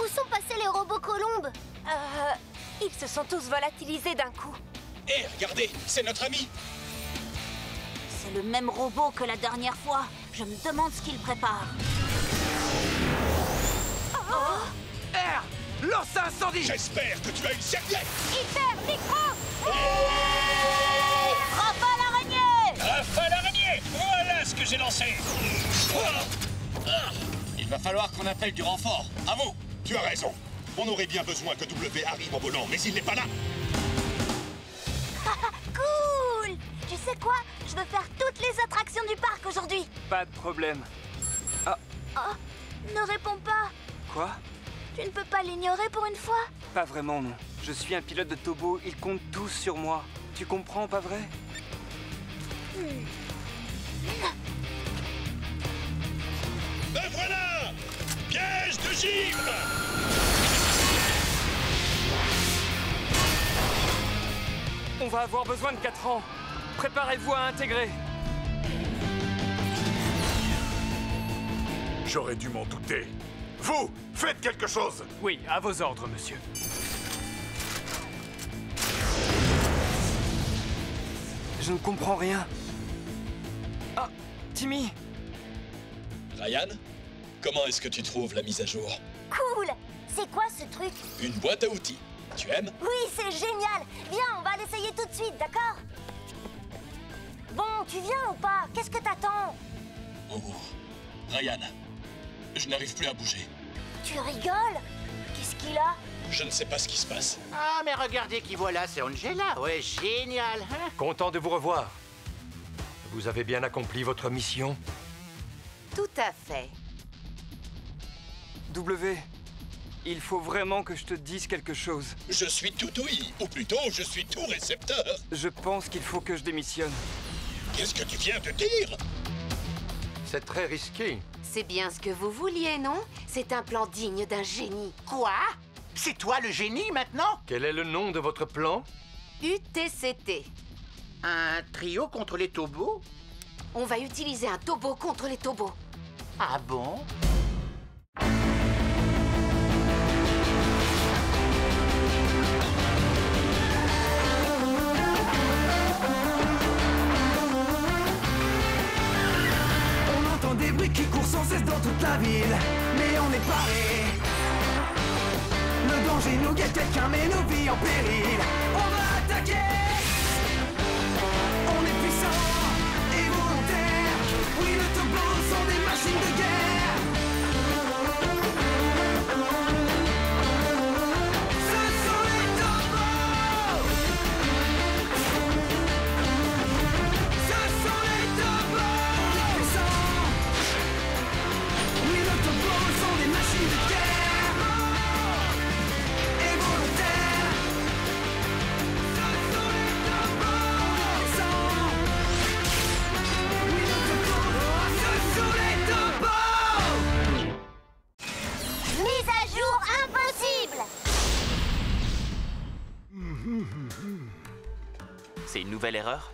sont passés les robots colombes? Ils se sont tous volatilisés d'un coup. Hé, regardez, c'est notre ami. C'est le même robot que la dernière fois. Je me demande ce qu'il prépare. R, lance un incendie. J'espère que tu as une serviette. Hyper micro. Rafale araignée. Rafale araignée. Voilà ce que j'ai lancé. Il va falloir qu'on appelle du renfort. À vous. Tu as raison. On aurait bien besoin que W arrive en volant, mais il n'est pas là. Cool. Tu sais quoi? Je veux faire toutes les attractions du parc aujourd'hui. Pas de problème. Oh, ne réponds pas. Quoi? Tu ne peux pas l'ignorer pour une fois? Pas vraiment, non. Je suis un pilote de Tobo, ils comptent tous sur moi. Tu comprends, pas vrai? Ben voilà! Piège de givre! On va avoir besoin de 4 ans. Préparez-vous à intégrer. J'aurais dû m'en douter. Vous, faites quelque chose! Oui, à vos ordres, monsieur. Je ne comprends rien. Ah, Timmy! Ryan, comment est-ce que tu trouves la mise à jour? Cool. C'est quoi ce truc? Une boîte à outils. Tu aimes? Oui, c'est génial. Viens, on va l'essayer tout de suite, d'accord? Bon, tu viens ou pas? Qu'est-ce que t'attends? Oh, Ryan, je n'arrive plus à bouger. Tu rigoles? Qu'est-ce qu'il a? Je ne sais pas ce qui se passe. Ah, mais regardez qui voilà, c'est Angela. Ouais, génial, hein? Content de vous revoir. Vous avez bien accompli votre mission? Tout à fait. W, il faut vraiment que je te dise quelque chose. Je suis tout ouïe, ou plutôt, je suis tout récepteur. Je pense qu'il faut que je démissionne. Qu'est-ce que tu viens de dire? C'est très risqué. C'est bien ce que vous vouliez, non? C'est un plan digne d'un génie. Quoi? C'est toi le génie maintenant? Quel est le nom de votre plan? UTCT. Un trio contre les Tobos? On va utiliser un Tobo contre les Tobos. Ah bon? On entend des bruits qui courent sans cesse dans toute la ville, mais on est paré. Le danger nous guette, quelqu'un met nos vies en péril. On va attaquer. On est puissant et volontaire. Oui, les Tobos sont des machines de guerre. Ce sont les Tobos. Ce sont les Tobos. On est puissant. Oui, les Tobos sont des machines de guerre. Et volontaires. Ce sont les Tobos. On est puissant. Oui, les Tobos. Ce sont les Tobos. Mise à jour impossible. C'est une nouvelle erreur?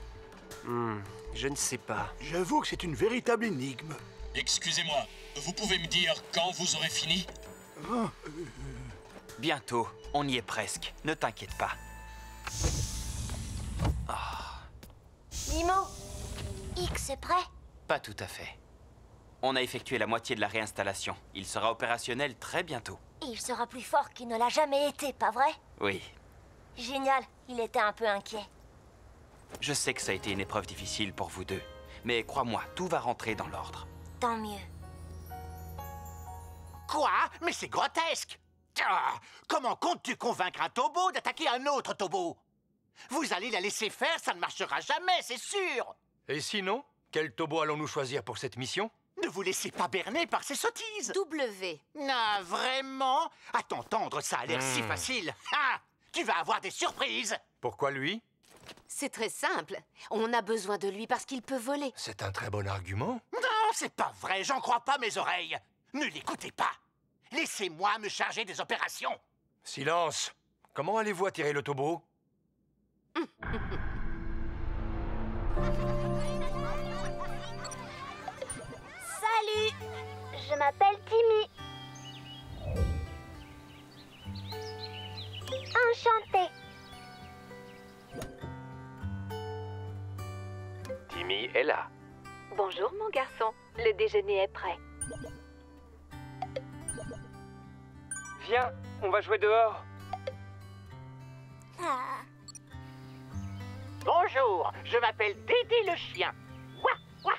Je ne sais pas. J'avoue que c'est une véritable énigme. Excusez-moi, vous pouvez me dire quand vous aurez fini? Bientôt, on y est presque. Ne t'inquiète pas. Mimo, X est prêt? Pas tout à fait. On a effectué la moitié de la réinstallation. Il sera opérationnel très bientôt. Et il sera plus fort qu'il ne l'a jamais été, pas vrai? Oui, Génial, il était un peu inquiet. je sais que ça a été une épreuve difficile pour vous deux. Mais crois-moi, tout va rentrer dans l'ordre. Tant mieux. Quoi? Mais c'est grotesque! Ah, comment comptes-tu convaincre un Tobo d'attaquer un autre Tobo? Vous allez la laisser faire, ça ne marchera jamais, c'est sûr! Et sinon, quel Tobo allons-nous choisir pour cette mission? Ne vous laissez pas berner par ces sottises! W. Ah, vraiment? À t'entendre, ça a l'air si facile! Ah, tu vas avoir des surprises! Pourquoi lui? C'est très simple. On a besoin de lui parce qu'il peut voler. C'est un très bon argument. Non, c'est pas vrai, j'en crois pas mes oreilles! Ne l'écoutez pas! Laissez-moi me charger des opérations! Silence! Comment allez-vous attirer le Tobo? Salut, je m'appelle Timmy. est là. Bonjour mon garçon, le déjeuner est prêt. Viens, on va jouer dehors. Ah. Bonjour, je m'appelle Dédé le chien. Ouah, ouah.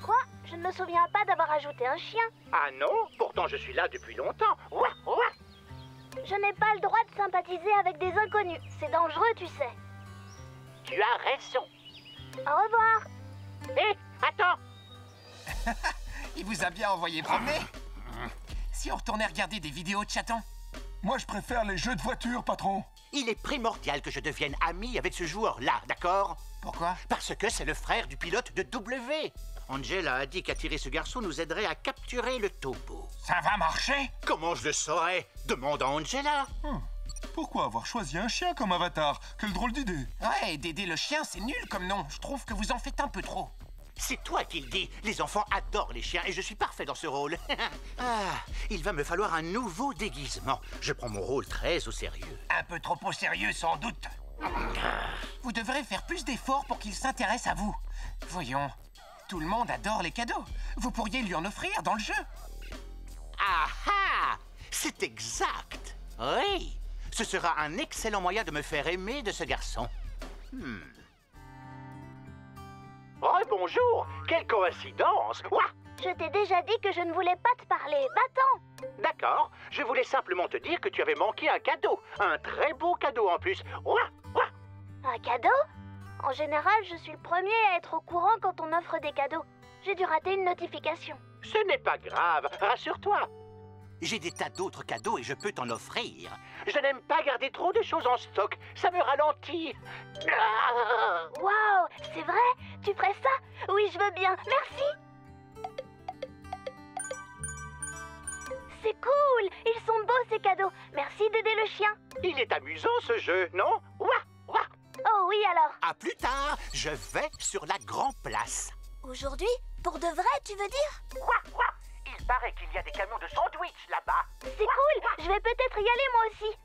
Quoi? Je ne me souviens pas d'avoir ajouté un chien. Ah non, pourtant je suis là depuis longtemps. Ouah, ouah. Je n'ai pas le droit de sympathiser avec des inconnus. C'est dangereux, tu sais. Tu as raison. Au revoir. Hé, attends. Il vous a bien envoyé promener. Si on retournait regarder des vidéos de chatons. Moi, je préfère les jeux de voiture, patron. Il est primordial que je devienne ami avec ce joueur-là, d'accord? Pourquoi? Parce que c'est le frère du pilote de W. Angela a dit qu'attirer ce garçon nous aiderait à capturer le topo. Ça va marcher? Comment je le saurais? Demande à Angela. Pourquoi avoir choisi un chien comme avatar? Quelle drôle d'idée. Ouais, Dédé le chien, c'est nul comme nom. Je trouve que vous en faites un peu trop. C'est toi qui le dis. Les enfants adorent les chiens et je suis parfait dans ce rôle. Il va me falloir un nouveau déguisement. Je prends mon rôle très au sérieux. Un peu trop au sérieux, sans doute. Vous devrez faire plus d'efforts pour qu'il s'intéresse à vous. Voyons, tout le monde adore les cadeaux. Vous pourriez lui en offrir dans le jeu. Ah ah! C'est exact. Oui. Ce sera un excellent moyen de me faire aimer de ce garçon. Bonjour! Quelle coïncidence! Ouah! Je t'ai déjà dit que je ne voulais pas te parler. Va-t'en! D'accord, je voulais simplement te dire que tu avais manqué un cadeau. Un très beau cadeau en plus. Ouah! Ouah! Un cadeau? En général, je suis le premier à être au courant quand on offre des cadeaux. J'ai dû rater une notification. Ce n'est pas grave, rassure-toi. J'ai des tas d'autres cadeaux et je peux t'en offrir. Je n'aime pas garder trop de choses en stock, ça me ralentit. Waouh, c'est vrai? Tu ferais ça? Oui, je veux bien. Merci. C'est cool. Ils sont beaux ces cadeaux. Merci Dédé le chien. Il est amusant ce jeu, non? Ouah, ouah. Oh oui alors. À plus tard, je vais sur la Grand Place. Aujourd'hui? Pour de vrai, tu veux dire? Ouah, ouah. Il paraît qu'il y a des camions de sandwich là-bas. C'est cool. Je vais peut-être y aller moi aussi.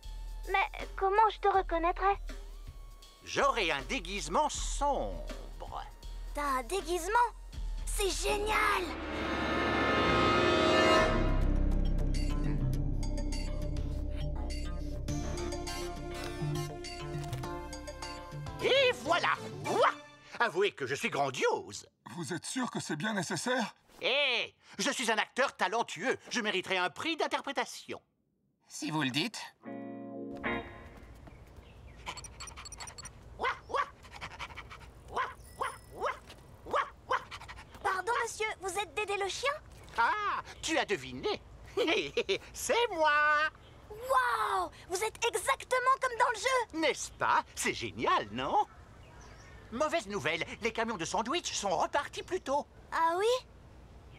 Mais comment je te reconnaîtrai? J'aurai un déguisement sombre. T'as un déguisement? C'est génial! Et voilà! Ouah! Avouez que je suis grandiose. Vous êtes sûr que c'est bien nécessaire? Hé! Je suis un acteur talentueux. Je mériterai un prix d'interprétation. Si vous le dites. Pardon, monsieur, vous êtes Dédé le chien? Ah, tu as deviné. C'est moi. Waouh! Vous êtes exactement comme dans le jeu! N'est-ce pas? C'est génial, non? Mauvaise nouvelle, les camions de sandwich sont repartis plus tôt. Ah oui?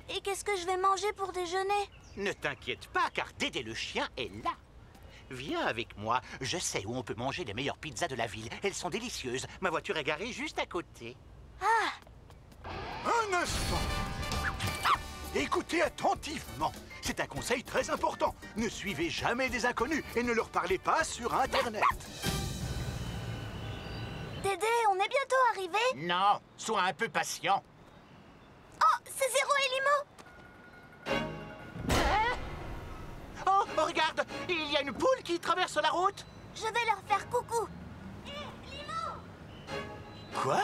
Et qu'est-ce que je vais manger pour déjeuner? Ne t'inquiète pas, car Dédé le chien est là. Viens avec moi, je sais où on peut manger les meilleures pizzas de la ville. Elles sont délicieuses. Ma voiture est garée juste à côté. Ah! Un instant. Écoutez attentivement. C'est un conseil très important. Ne suivez jamais des inconnus et ne leur parlez pas sur Internet. Dédé, on est bientôt arrivé? Non, sois un peu patient. Oh, c'est Zéro et Limo! Oh, regarde, il y a une poule qui traverse la route. Je vais leur faire coucou. Quoi?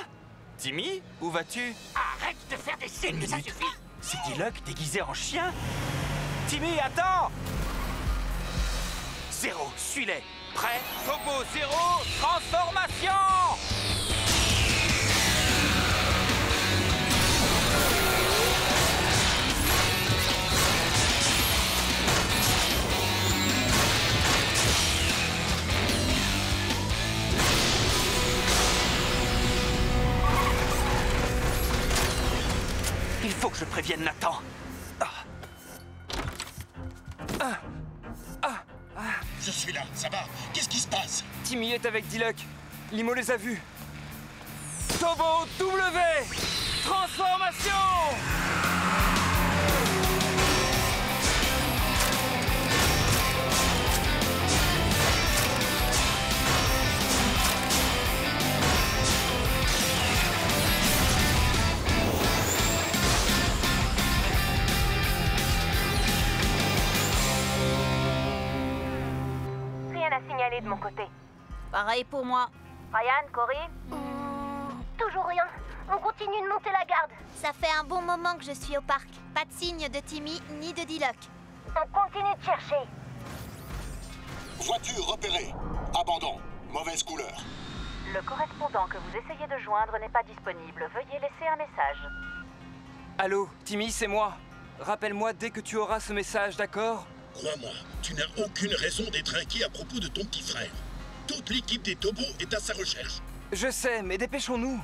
Timmy, où vas-tu? Arrête de faire des signes, ça suffit. C'est Diluc déguisé en chien? Timmy, attends! Zéro, suis-les. Prêt? Topo, Zéro, transformation! Il faut que je prévienne Nathan. Je suis là, ça va? Qu'est-ce qui se passe? Timmy est avec Diluc. Limo les a vus. Tobo W! Transformation! signalé de mon côté. Pareil pour moi. Ryan, Cory? Toujours rien. On continue de monter la garde. Ça fait un bon moment que je suis au parc. Pas de signe de Timmy ni de Diluc. On continue de chercher. Voiture repérée. Abandon. Mauvaise couleur. Le correspondant que vous essayez de joindre n'est pas disponible. Veuillez laisser un message. Allô, Timmy, c'est moi. Rappelle-moi dès que tu auras ce message, d'accord? Crois-moi, tu n'as aucune raison d'être inquiet à propos de ton petit frère. Toute l'équipe des Tobos est à sa recherche. Je sais, mais dépêchons-nous.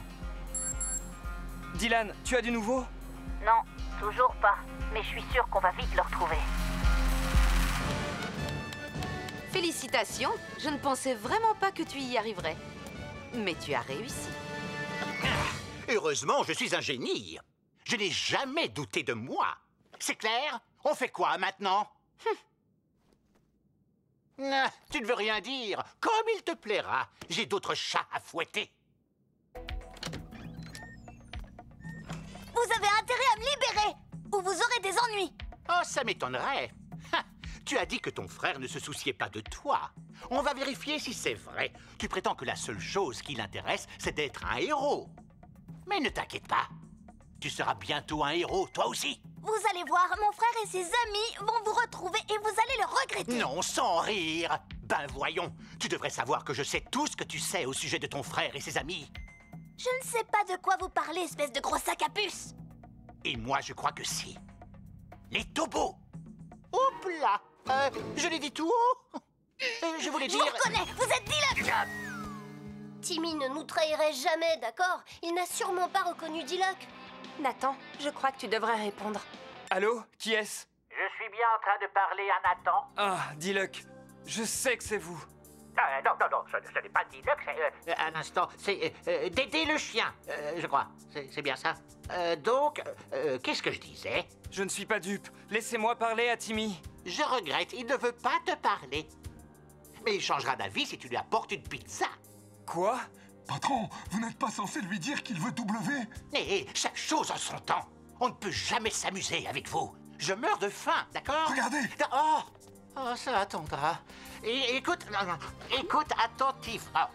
Dylan, tu as du nouveau? Non, toujours pas. Mais je suis sûre qu'on va vite le retrouver. Félicitations, je ne pensais vraiment pas que tu y arriverais. Mais tu as réussi. Heureusement, je suis un génie. Je n'ai jamais douté de moi. C'est clair? On fait quoi maintenant? Tu ne veux rien dire. Comme il te plaira. J'ai d'autres chats à fouetter. Vous avez intérêt à me libérer, ou vous aurez des ennuis. Oh, ça m'étonnerait. Tu as dit que ton frère ne se souciait pas de toi. On va vérifier si c'est vrai. Tu prétends que la seule chose qui l'intéresse, c'est d'être un héros. Mais ne t'inquiète pas. Tu seras bientôt un héros, toi aussi. Vous allez voir, mon frère et ses amis vont vous retrouver et vous allez le regretter. Non, sans rire. Ben voyons, tu devrais savoir que je sais tout ce que tu sais au sujet de ton frère et ses amis. Je ne sais pas de quoi vous parlez, espèce de gros sac à puce. Et moi, je crois que si. Les Tobos. Hop là. Je l'ai dit tout haut. Je voulais dire... Je vous reconnais, vous êtes Diluc. Timmy ne nous trahirait jamais, d'accord? Il n'a sûrement pas reconnu Diluc. Nathan, je crois que tu devrais répondre. Allô, qui est-ce? Je suis bien en train de parler à Nathan. Ah, Diluc, je sais que c'est vous. Non, ce n'est pas Diluc, c'est... un instant, c'est Dédé le chien, je crois. C'est bien ça. Donc, qu'est-ce que je disais? Je ne suis pas dupe. Laissez-moi parler à Timmy. Je regrette, il ne veut pas te parler. Mais il changera d'avis si tu lui apportes une pizza. Quoi? Patron, vous n'êtes pas censé lui dire qu'il veut W? Mais chaque chose en son temps. On ne peut jamais s'amuser avec vous. Je meurs de faim, d'accord? Regardez! Oh, ça attendra. Écoute attentivement.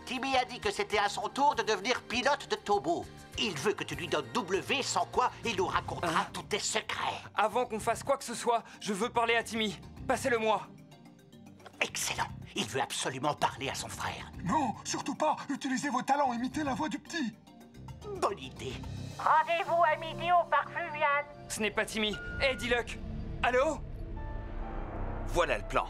Timmy a dit que c'était à son tour de devenir pilote de Tobo. Il veut que tu lui donnes W, sans quoi il nous racontera tous tes secrets. Avant qu'on fasse quoi que ce soit, je veux parler à Timmy. Passez-le-moi. Excellent. Il veut absolument parler à son frère. Non, surtout pas. Utilisez vos talents, imitez la voix du petit. Bonne idée. Rendez-vous à midi au parc Fluvial. Ce n'est pas Timmy. Hey, Diluc. Allô? Voilà le plan.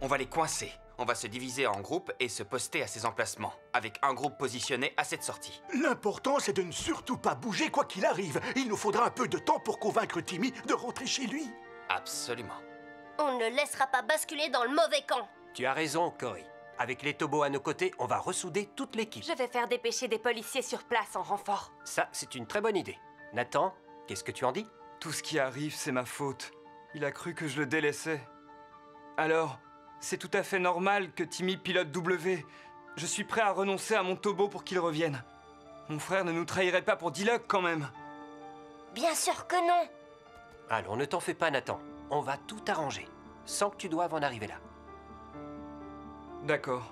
On va les coincer. On va se diviser en groupes et se poster à ces emplacements, avec un groupe positionné à cette sortie. L'important, c'est de ne surtout pas bouger quoi qu'il arrive. Il nous faudra un peu de temps pour convaincre Timmy de rentrer chez lui. Absolument. On ne laissera pas basculer dans le mauvais camp. Tu as raison, Cory. Avec les Tobos à nos côtés, on va ressouder toute l'équipe. Je vais faire dépêcher des policiers sur place en renfort. Ça, c'est une très bonne idée. Nathan, qu'est-ce que tu en dis? Tout ce qui arrive, c'est ma faute. Il a cru que je le délaissais. Alors, c'est tout à fait normal que Timmy pilote W. Je suis prêt à renoncer à mon Tobo pour qu'il revienne. Mon frère ne nous trahirait pas pour Diluc, quand même. Bien sûr que non. Alors, ne t'en fais pas, Nathan. On va tout arranger, sans que tu doives en arriver là. D'accord.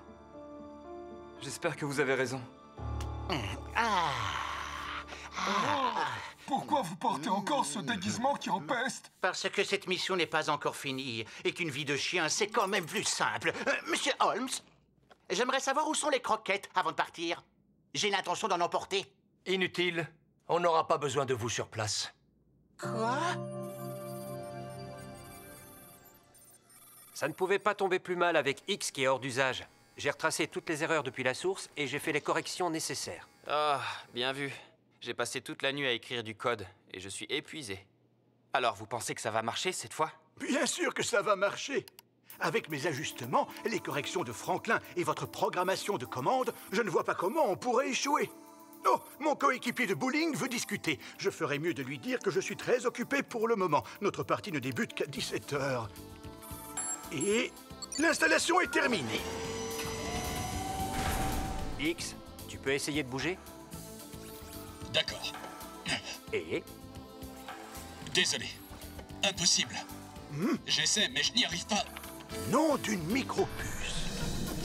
J'espère que vous avez raison. Pourquoi vous portez encore ce déguisement qui empeste? Parce que cette mission n'est pas encore finie et qu'une vie de chien, c'est quand même plus simple. Monsieur Holmes, j'aimerais savoir où sont les croquettes avant de partir. J'ai l'intention d'en emporter. Inutile. On n'aura pas besoin de vous sur place. Quoi? Ça ne pouvait pas tomber plus mal avec X qui est hors d'usage. J'ai retracé toutes les erreurs depuis la source et j'ai fait les corrections nécessaires. Ah, bien vu. J'ai passé toute la nuit à écrire du code et je suis épuisé. Alors, vous pensez que ça va marcher cette fois? Bien sûr que ça va marcher. Avec mes ajustements, les corrections de Franklin et votre programmation de commande, je ne vois pas comment on pourrait échouer. Oh, mon coéquipier de bowling veut discuter. Je ferais mieux de lui dire que je suis très occupé pour le moment. Notre partie ne débute qu'à 17h. Et l'installation est terminée. X, tu peux essayer de bouger? D'accord. Et? Désolé. Impossible. J'essaie, mais je n'y arrive pas. Nom d'une micropuce.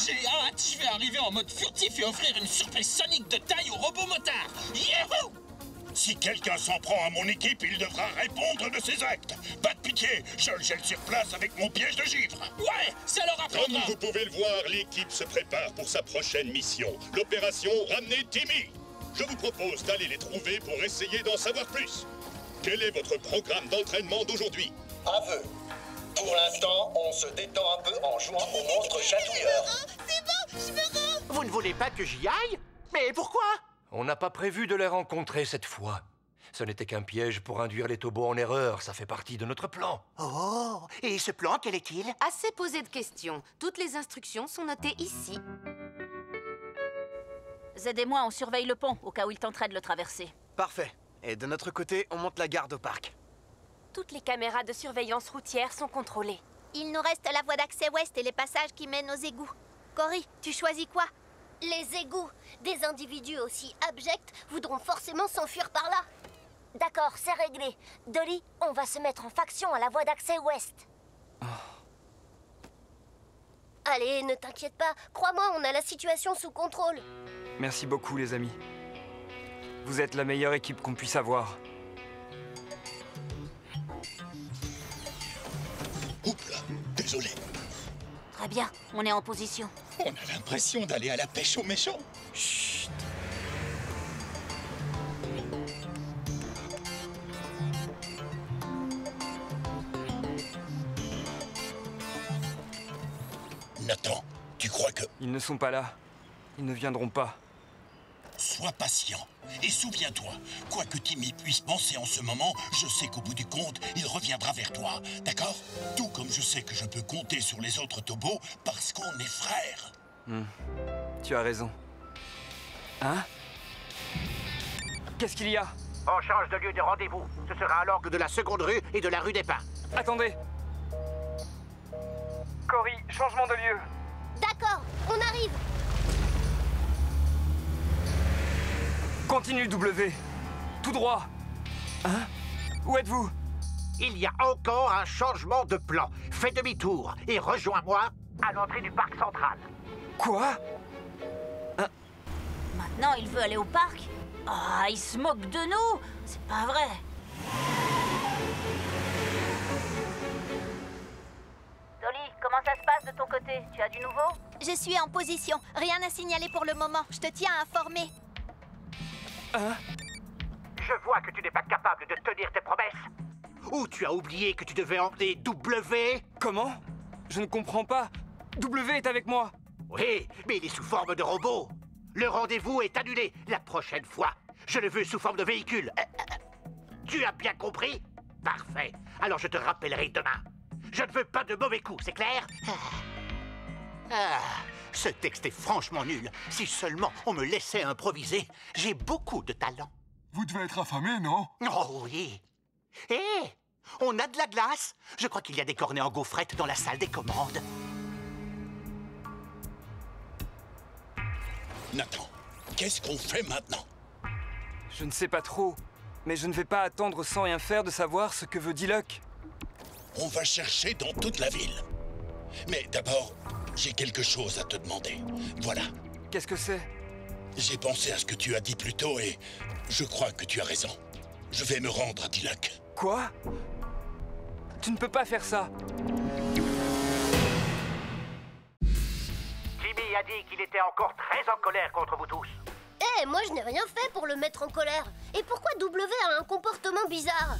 J'ai hâte, je vais arriver en mode furtif et offrir une surprise sonique de taille au robot motard. Youhou! Si quelqu'un s'en prend à mon équipe, il devra répondre de ses actes. Pas de pitié, je le gèle sur place avec mon piège de givre. Ouais, ça leur apprendra. Comme vous pouvez le voir, l'équipe se prépare pour sa prochaine mission. L'opération Ramener Timmy. Je vous propose d'aller les trouver pour essayer d'en savoir plus. Quel est votre programme d'entraînement d'aujourd'hui? Aveu. Pour l'instant, on se détend un peu en jouant au monstre chatouilleur. C'est bon, je me rends. Vous ne voulez pas que j'y aille? Mais pourquoi? On n'a pas prévu de les rencontrer cette fois. Ce n'était qu'un piège pour induire les Tobos en erreur. Ça fait partie de notre plan. Oh, et ce plan, quel est-il? Assez posé de questions. Toutes les instructions sont notées ici. Zed et moi, on surveille le pont, au cas où il tenterait de le traverser. Parfait. Et de notre côté, on monte la garde au parc. Toutes les caméras de surveillance routière sont contrôlées. Il nous reste la voie d'accès ouest et les passages qui mènent aux égouts. Cory, tu choisis quoi? Les égouts. Des individus aussi abjects voudront forcément s'enfuir par là. D'accord, c'est réglé. Dolly, on va se mettre en faction à la voie d'accès ouest. Allez, ne t'inquiète pas. Crois-moi, on a la situation sous contrôle. Merci beaucoup, les amis. Vous êtes la meilleure équipe qu'on puisse avoir. Oups là, désolé. Très bien, on est en position. On a l'impression d'aller à la pêche aux méchants. Chut. Nathan, tu crois que... Ils ne sont pas là. Ils ne viendront pas. Sois patient. Et souviens-toi, quoi que Timmy puisse penser en ce moment, je sais qu'au bout du compte, il reviendra vers toi. D'accord? Tout comme je sais que je peux compter sur les autres Tobos parce qu'on est frères. Tu as raison. Hein? Qu'est-ce qu'il y a? On change de lieu de rendez-vous. Ce sera à l'angle de la seconde rue et de la rue des Pins. Attendez. Cory, changement de lieu. D'accord, on arrive. Continue, W. Tout droit. Hein? Où êtes-vous? Il y a encore un changement de plan. Fais demi-tour et rejoins-moi à l'entrée du parc central. Quoi? Maintenant, il veut aller au parc? Ah, il se moque de nous! C'est pas vrai! Dolly, comment ça se passe de ton côté? Tu as du nouveau? Je suis en position. Rien à signaler pour le moment. Je te tiens informé. Je vois que tu n'es pas capable de tenir tes promesses. Ou tu as oublié que tu devais emmener W? Comment? Je ne comprends pas. W est avec moi. Oui, mais il est sous forme de robot. Le rendez-vous est annulé la prochaine fois. Je le veux sous forme de véhicule. Tu as bien compris? Parfait. Alors je te rappellerai demain. Je ne veux pas de mauvais coups, c'est clair? Ce texte est franchement nul. Si seulement on me laissait improviser. J'ai beaucoup de talent. Vous devez être affamé, non? Oh oui. Hé, on a de la glace. Je crois qu'il y a des cornets en gaufrette dans la salle des commandes. Nathan, qu'est-ce qu'on fait maintenant? Je ne sais pas trop, mais je ne vais pas attendre sans rien faire de savoir ce que veut Diluc. On va chercher dans toute la ville. Mais d'abord, j'ai quelque chose à te demander. Voilà. Qu'est-ce que c'est? J'ai pensé à ce que tu as dit plus tôt et je crois que tu as raison. Je vais me rendre à Diluc. Quoi? Tu ne peux pas faire ça. Timmy a dit qu'il était encore très en colère contre vous tous. Eh, moi je n'ai rien fait pour le mettre en colère. Et pourquoi W a un comportement bizarre?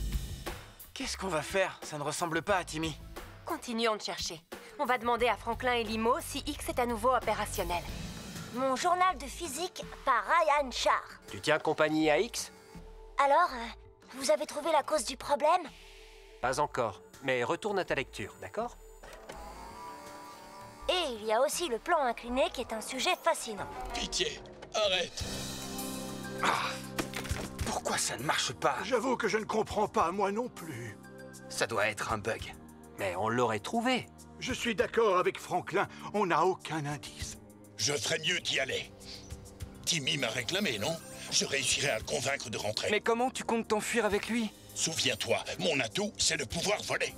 Qu'est-ce qu'on va faire? Ça ne ressemble pas à Timmy. Continuons de chercher. On va demander à Franklin et Limo si X est à nouveau opérationnel. Mon journal de physique par Ryan Char. Tu tiens compagnie à X? Alors, vous avez trouvé la cause du problème? Pas encore, mais retourne à ta lecture, d'accord? Et il y a aussi le plan incliné qui est un sujet fascinant. Pitié, arrête. Pourquoi ça ne marche pas? J'avoue que je ne comprends pas, moi non plus. Ça doit être un bug. Mais on l'aurait trouvé. Je suis d'accord avec Franklin, on n'a aucun indice. Je ferais mieux d'y aller. Timmy m'a réclamé, non? Je réussirai à le convaincre de rentrer. Mais comment tu comptes t'enfuir avec lui? Souviens-toi, mon atout, c'est de pouvoir voler.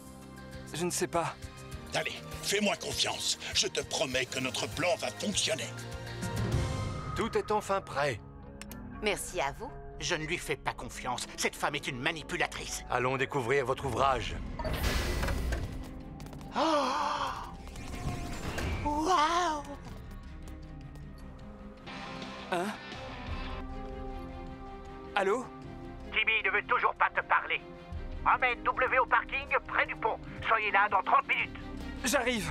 Je ne sais pas. Allez, fais-moi confiance. Je te promets que notre plan va fonctionner. Tout est enfin prêt. Merci à vous. Je ne lui fais pas confiance. Cette femme est une manipulatrice. Allons découvrir votre ouvrage. Waouh! Hein? Allô? Timmy ne veut toujours pas te parler. Emmène W au parking près du pont. Soyez là dans 30 minutes. J'arrive.